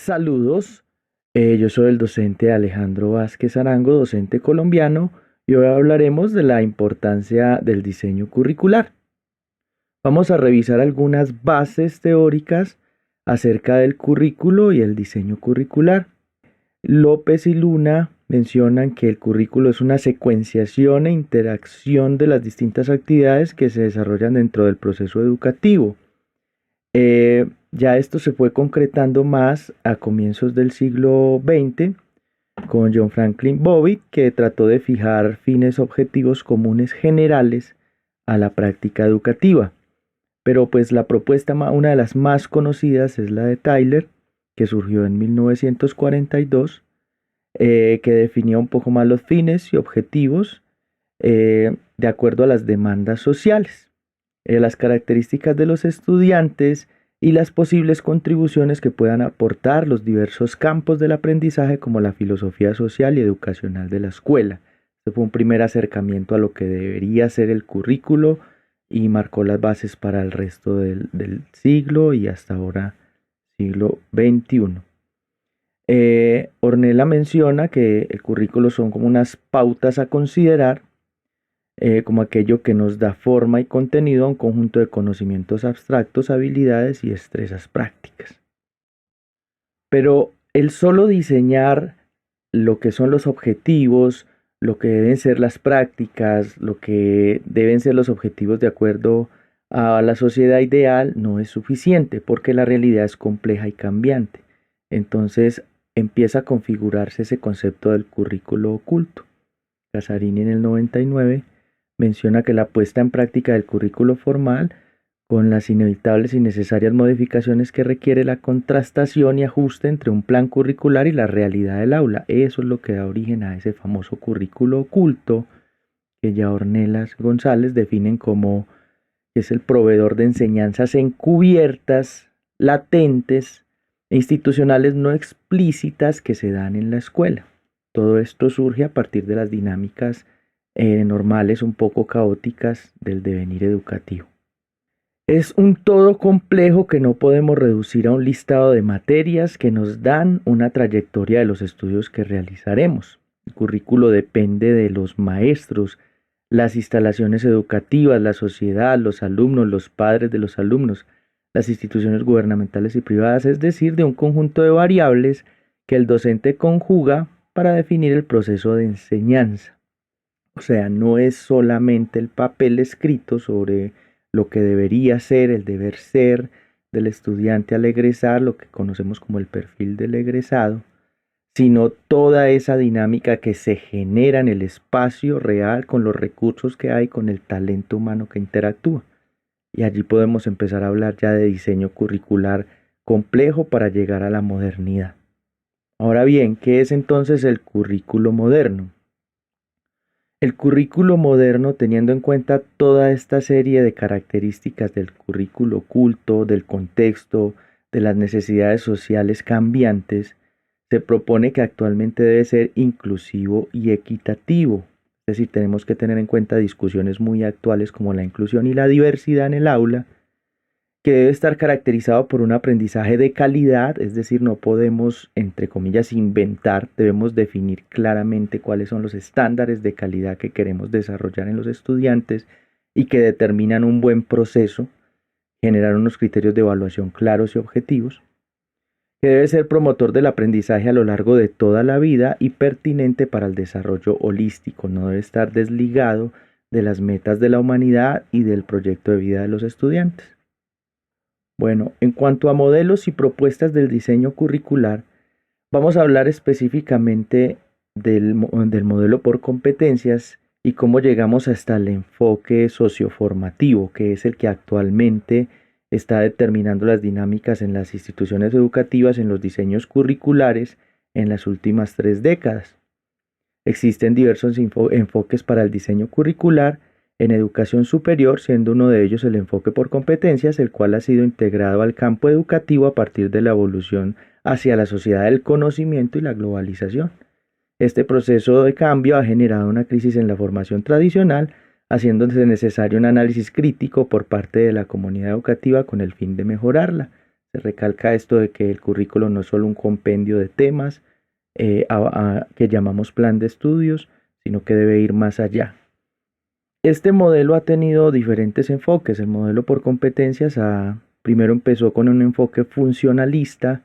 Saludos, yo soy el docente Alejandro Vázquez Arango, docente colombiano, y hoy hablaremos de la importancia del diseño curricular. Vamos a revisar algunas bases teóricas acerca del currículo y el diseño curricular. López y Luna mencionan que el currículo es una secuenciación e interacción de las distintas actividades que se desarrollan dentro del proceso educativo. Ya esto se fue concretando más a comienzos del siglo XX con John Franklin Bobbitt, que trató de fijar fines objetivos comunes generales a la práctica educativa. Pero pues la propuesta, una de las más conocidas, es la de Tyler, que surgió en 1942, que definía un poco más los fines y objetivos de acuerdo a las demandas sociales, las características de los estudiantes y las posibles contribuciones que puedan aportar los diversos campos del aprendizaje como la filosofía social y educacional de la escuela. Este fue un primer acercamiento a lo que debería ser el currículo y marcó las bases para el resto del siglo y hasta ahora siglo XXI. Ornella menciona que el currículo son como unas pautas a considerar, como aquello que nos da forma y contenido a un conjunto de conocimientos abstractos, habilidades y destrezas prácticas. Pero el solo diseñar lo que son los objetivos, lo que deben ser las prácticas, lo que deben ser los objetivos de acuerdo a la sociedad ideal no es suficiente porque la realidad es compleja y cambiante. Entonces empieza a configurarse ese concepto del currículo oculto. Casarini en el 99 menciona que la puesta en práctica del currículo formal, con las inevitables y necesarias modificaciones que requiere la contrastación y ajuste entre un plan curricular y la realidad del aula. Eso es lo que da origen a ese famoso currículo oculto que ya Ornelas González definen como que es el proveedor de enseñanzas encubiertas, latentes e institucionales no explícitas que se dan en la escuela. Todo esto surge a partir de las dinámicas normales un poco caóticas del devenir educativo. Es un todo complejo que no podemos reducir a un listado de materias que nos dan una trayectoria de los estudios que realizaremos. El currículo depende de los maestros, las instalaciones educativas, la sociedad, los alumnos, los padres de los alumnos, las instituciones gubernamentales y privadas, es decir, de un conjunto de variables que el docente conjuga para definir el proceso de enseñanza. O sea, no es solamente el papel escrito sobre lo que debería ser, el deber ser del estudiante al egresar, lo que conocemos como el perfil del egresado, sino toda esa dinámica que se genera en el espacio real con los recursos que hay, con el talento humano que interactúa. Y allí podemos empezar a hablar ya de diseño curricular complejo para llegar a la modernidad. Ahora bien, ¿qué es entonces el currículo moderno? El currículo moderno, teniendo en cuenta toda esta serie de características del currículo oculto, del contexto, de las necesidades sociales cambiantes, se propone que actualmente debe ser inclusivo y equitativo. Es decir, tenemos que tener en cuenta discusiones muy actuales como la inclusión y la diversidad en el aula, que debe estar caracterizado por un aprendizaje de calidad, es decir, no podemos, entre comillas, inventar, debemos definir claramente cuáles son los estándares de calidad que queremos desarrollar en los estudiantes y que determinan un buen proceso, generar unos criterios de evaluación claros y objetivos, que debe ser promotor del aprendizaje a lo largo de toda la vida y pertinente para el desarrollo holístico, no debe estar desligado de las metas de la humanidad y del proyecto de vida de los estudiantes. Bueno, en cuanto a modelos y propuestas del diseño curricular, vamos a hablar específicamente del modelo por competencias y cómo llegamos hasta el enfoque socioformativo, que es el que actualmente está determinando las dinámicas en las instituciones educativas, en los diseños curriculares en las últimas 3 décadas. Existen diversos enfoques para el diseño curricular en educación superior, siendo uno de ellos el enfoque por competencias, el cual ha sido integrado al campo educativo a partir de la evolución hacia la sociedad del conocimiento y la globalización. Este proceso de cambio ha generado una crisis en la formación tradicional, haciéndose necesario un análisis crítico por parte de la comunidad educativa con el fin de mejorarla. Se recalca esto de que el currículo no es solo un compendio de temas que llamamos plan de estudios, sino que debe ir más allá. Este modelo ha tenido diferentes enfoques. El modelo por competencias primero empezó con un enfoque funcionalista,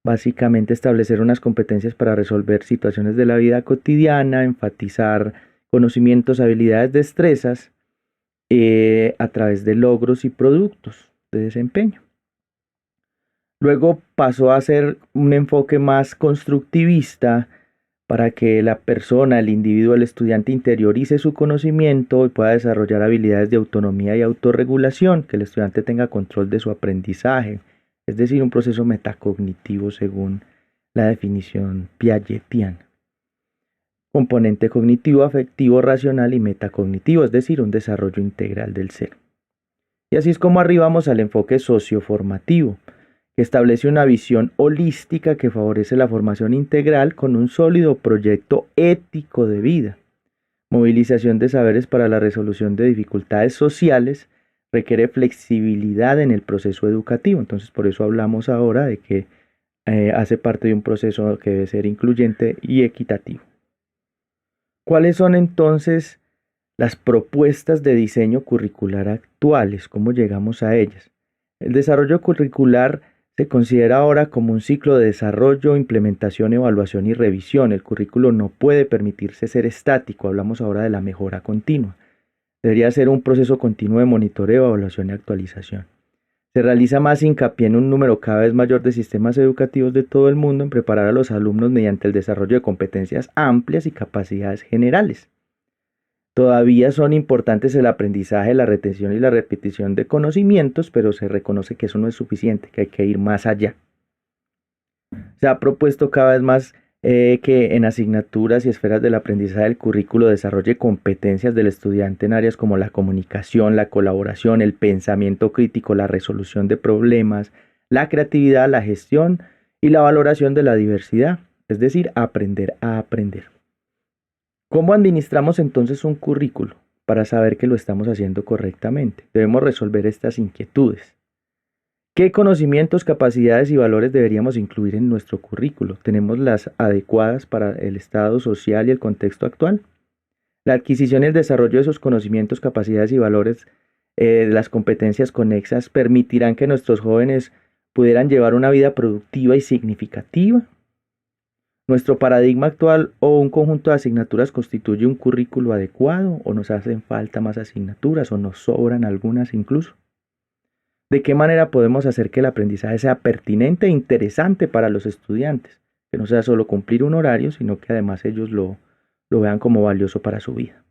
básicamente establecer unas competencias para resolver situaciones de la vida cotidiana, enfatizar conocimientos, habilidades, destrezas a través de logros y productos de desempeño. Luego pasó a ser un enfoque más constructivista para que la persona, el individuo, el estudiante interiorice su conocimiento y pueda desarrollar habilidades de autonomía y autorregulación, que el estudiante tenga control de su aprendizaje, es decir, un proceso metacognitivo según la definición piagetiana. Componente cognitivo, afectivo, racional y metacognitivo, es decir, un desarrollo integral del ser. Y así es como arribamos al enfoque socioformativo, que establece una visión holística que favorece la formación integral con un sólido proyecto ético de vida. Movilización de saberes para la resolución de dificultades sociales requiere flexibilidad en el proceso educativo. Entonces, por eso hablamos ahora de que hace parte de un proceso que debe ser incluyente y equitativo. ¿Cuáles son entonces las propuestas de diseño curricular actuales? ¿Cómo llegamos a ellas? El desarrollo curricular se considera ahora como un ciclo de desarrollo, implementación, evaluación y revisión. El currículo no puede permitirse ser estático. Hablamos ahora de la mejora continua. Debería ser un proceso continuo de monitoreo, evaluación y actualización. Se realiza más hincapié en un número cada vez mayor de sistemas educativos de todo el mundo en preparar a los alumnos mediante el desarrollo de competencias amplias y capacidades generales. Todavía son importantes el aprendizaje, la retención y la repetición de conocimientos, pero se reconoce que eso no es suficiente, que hay que ir más allá. Se ha propuesto cada vez más que en asignaturas y esferas del aprendizaje del currículo desarrolle competencias del estudiante en áreas como la comunicación, la colaboración, el pensamiento crítico, la resolución de problemas, la creatividad, la gestión y la valoración de la diversidad, es decir, aprender a aprender. ¿Cómo administramos entonces un currículo para saber que lo estamos haciendo correctamente? Debemos resolver estas inquietudes. ¿Qué conocimientos, capacidades y valores deberíamos incluir en nuestro currículo? ¿Tenemos las adecuadas para el estado social y el contexto actual? La adquisición y el desarrollo de esos conocimientos, capacidades y valores, las competencias conexas, permitirán que nuestros jóvenes pudieran llevar una vida productiva y significativa. ¿Nuestro paradigma actual o un conjunto de asignaturas constituye un currículo adecuado o nos hacen falta más asignaturas o nos sobran algunas incluso? ¿De qué manera podemos hacer que el aprendizaje sea pertinente e interesante para los estudiantes? Que no sea solo cumplir un horario, sino que además ellos lo vean como valioso para su vida.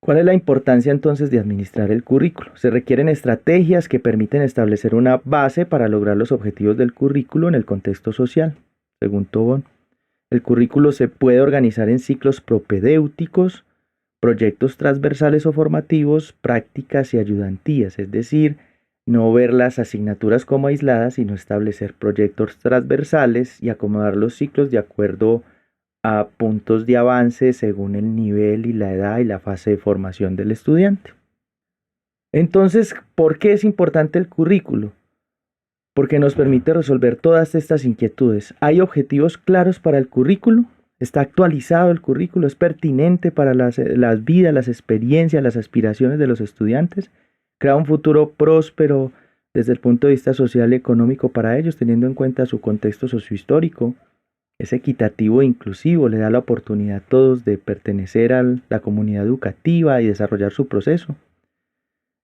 ¿Cuál es la importancia entonces de administrar el currículo? Se requieren estrategias que permiten establecer una base para lograr los objetivos del currículo en el contexto social. Según Tobón, el currículo se puede organizar en ciclos propedéuticos, proyectos transversales o formativos, prácticas y ayudantías, es decir, no ver las asignaturas como aisladas, sino establecer proyectos transversales y acomodar los ciclos de acuerdo a puntos de avance según el nivel y la edad y la fase de formación del estudiante. Entonces, ¿por qué es importante el currículo? Porque nos permite resolver todas estas inquietudes. ¿Hay objetivos claros para el currículo? ¿Está actualizado el currículo? ¿Es pertinente para las vidas, las experiencias, las aspiraciones de los estudiantes? ¿Crea un futuro próspero desde el punto de vista social y económico para ellos, teniendo en cuenta su contexto sociohistórico? ¿Es equitativo e inclusivo? ¿Le da la oportunidad a todos de pertenecer a la comunidad educativa y desarrollar su proceso?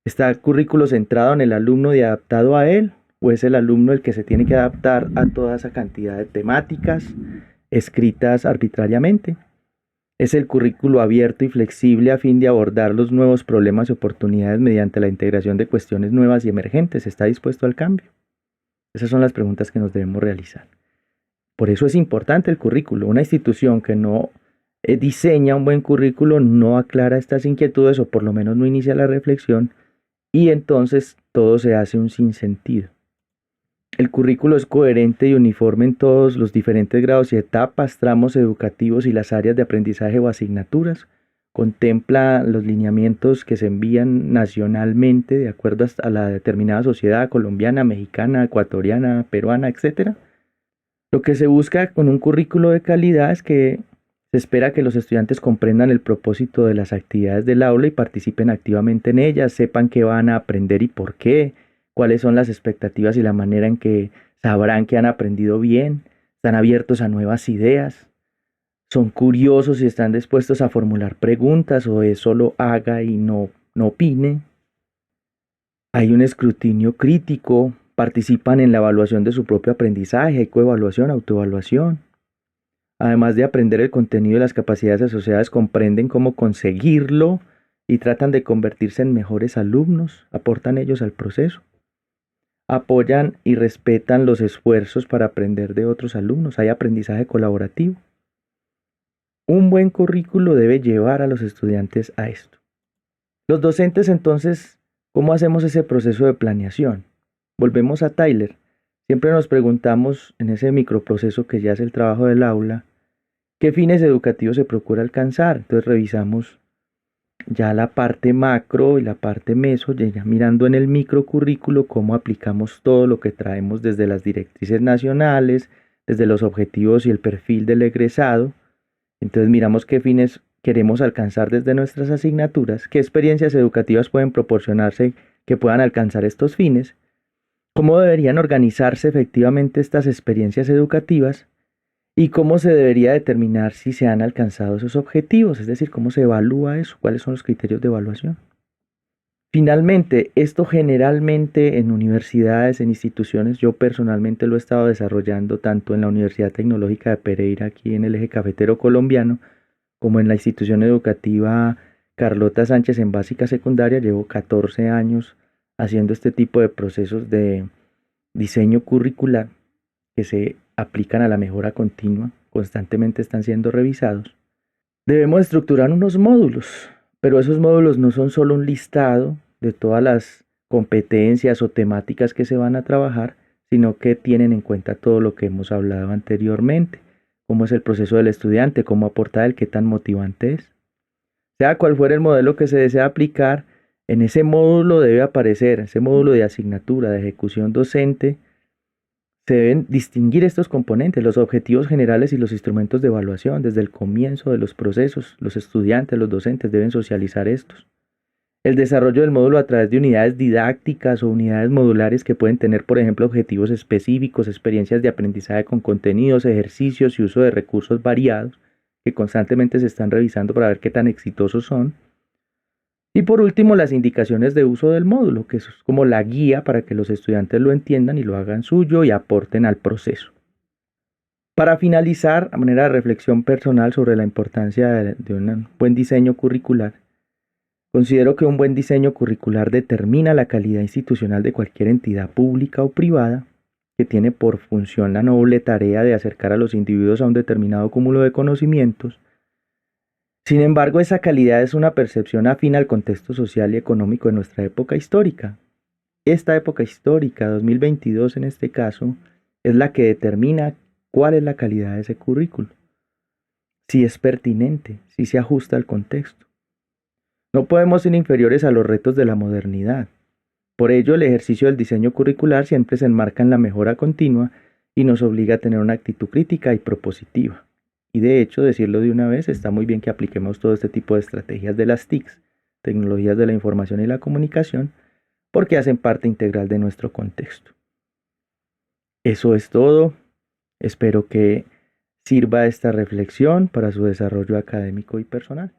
¿Está el currículo centrado en el alumno y adaptado a él? ¿O es el alumno el que se tiene que adaptar a toda esa cantidad de temáticas escritas arbitrariamente? ¿Es el currículo abierto y flexible a fin de abordar los nuevos problemas y oportunidades mediante la integración de cuestiones nuevas y emergentes? ¿Está dispuesto al cambio? Esas son las preguntas que nos debemos realizar. Por eso es importante el currículo. Una institución que no diseña un buen currículo no aclara estas inquietudes o por lo menos no inicia la reflexión y entonces todo se hace un sinsentido. El currículo es coherente y uniforme en todos los diferentes grados y etapas, tramos educativos y las áreas de aprendizaje o asignaturas. contempla los lineamientos que se envían nacionalmente de acuerdo a la determinada sociedad colombiana, mexicana, ecuatoriana, peruana, etcétera. Lo que se busca con un currículo de calidad es que se espera que los estudiantes comprendan el propósito de las actividades del aula y participen activamente en ellas, sepan qué van a aprender y por qué, cuáles son las expectativas y la manera en que sabrán que han aprendido bien, están abiertos a nuevas ideas, son curiosos y están dispuestos a formular preguntas o es solo haga y no opine. Hay un escrutinio crítico, participan en la evaluación de su propio aprendizaje, hay coevaluación, autoevaluación. Además de aprender el contenido y las capacidades asociadas, comprenden cómo conseguirlo y tratan de convertirse en mejores alumnos, aportan ellos al proceso. Apoyan y respetan los esfuerzos para aprender de otros alumnos, hay aprendizaje colaborativo. Un buen currículo debe llevar a los estudiantes a esto. Los docentes entonces, ¿cómo hacemos ese proceso de planeación? Volvemos a Tyler. Siempre nos preguntamos en ese microproceso que ya es el trabajo del aula, ¿qué fines educativos se procura alcanzar? Entonces revisamos ya la parte macro y la parte meso, ya mirando en el microcurrículo cómo aplicamos todo lo que traemos desde las directrices nacionales, desde los objetivos y el perfil del egresado. Entonces miramos qué fines queremos alcanzar desde nuestras asignaturas, qué experiencias educativas pueden proporcionarse que puedan alcanzar estos fines, cómo deberían organizarse efectivamente estas experiencias educativas y cómo se debería determinar si se han alcanzado esos objetivos, es decir, cómo se evalúa eso, cuáles son los criterios de evaluación. Finalmente, esto generalmente en universidades, en instituciones, yo personalmente lo he estado desarrollando tanto en la Universidad Tecnológica de Pereira, aquí en el eje cafetero colombiano, como en la institución educativa Carlota Sánchez en básica secundaria. Llevo 14 años haciendo este tipo de procesos de diseño curricular que se aplican a la mejora continua, constantemente están siendo revisados. Debemos estructurar unos módulos, pero esos módulos no son solo un listado de todas las competencias o temáticas que se van a trabajar, sino que tienen en cuenta todo lo que hemos hablado anteriormente, cómo es el proceso del estudiante, cómo aportar el qué tan motivante es. Sea cual fuera el modelo que se desea aplicar, en ese módulo debe aparecer, ese módulo de asignatura, de ejecución docente, se deben distinguir estos componentes, los objetivos generales y los instrumentos de evaluación. Desde el comienzo de los procesos, los estudiantes, los docentes deben socializar estos. El desarrollo del módulo a través de unidades didácticas o unidades modulares que pueden tener, por ejemplo, objetivos específicos, experiencias de aprendizaje con contenidos, ejercicios y uso de recursos variados que constantemente se están revisando para ver qué tan exitosos son. Y por último, las indicaciones de uso del módulo, que es como la guía para que los estudiantes lo entiendan y lo hagan suyo y aporten al proceso. Para finalizar, a manera de reflexión personal sobre la importancia de un buen diseño curricular, considero que un buen diseño curricular determina la calidad institucional de cualquier entidad pública o privada que tiene por función la noble tarea de acercar a los individuos a un determinado cúmulo de conocimientos. Sin embargo, esa calidad es una percepción afín al contexto social y económico de nuestra época histórica. Esta época histórica, 2022 en este caso, es la que determina cuál es la calidad de ese currículo, si es pertinente, si se ajusta al contexto. No podemos ser inferiores a los retos de la modernidad. Por ello, el ejercicio del diseño curricular siempre se enmarca en la mejora continua y nos obliga a tener una actitud crítica y propositiva. Y de hecho, decirlo de una vez, está muy bien que apliquemos todo este tipo de estrategias de las TICs, tecnologías de la información y la comunicación, porque hacen parte integral de nuestro contexto. Eso es todo. Espero que sirva esta reflexión para su desarrollo académico y personal.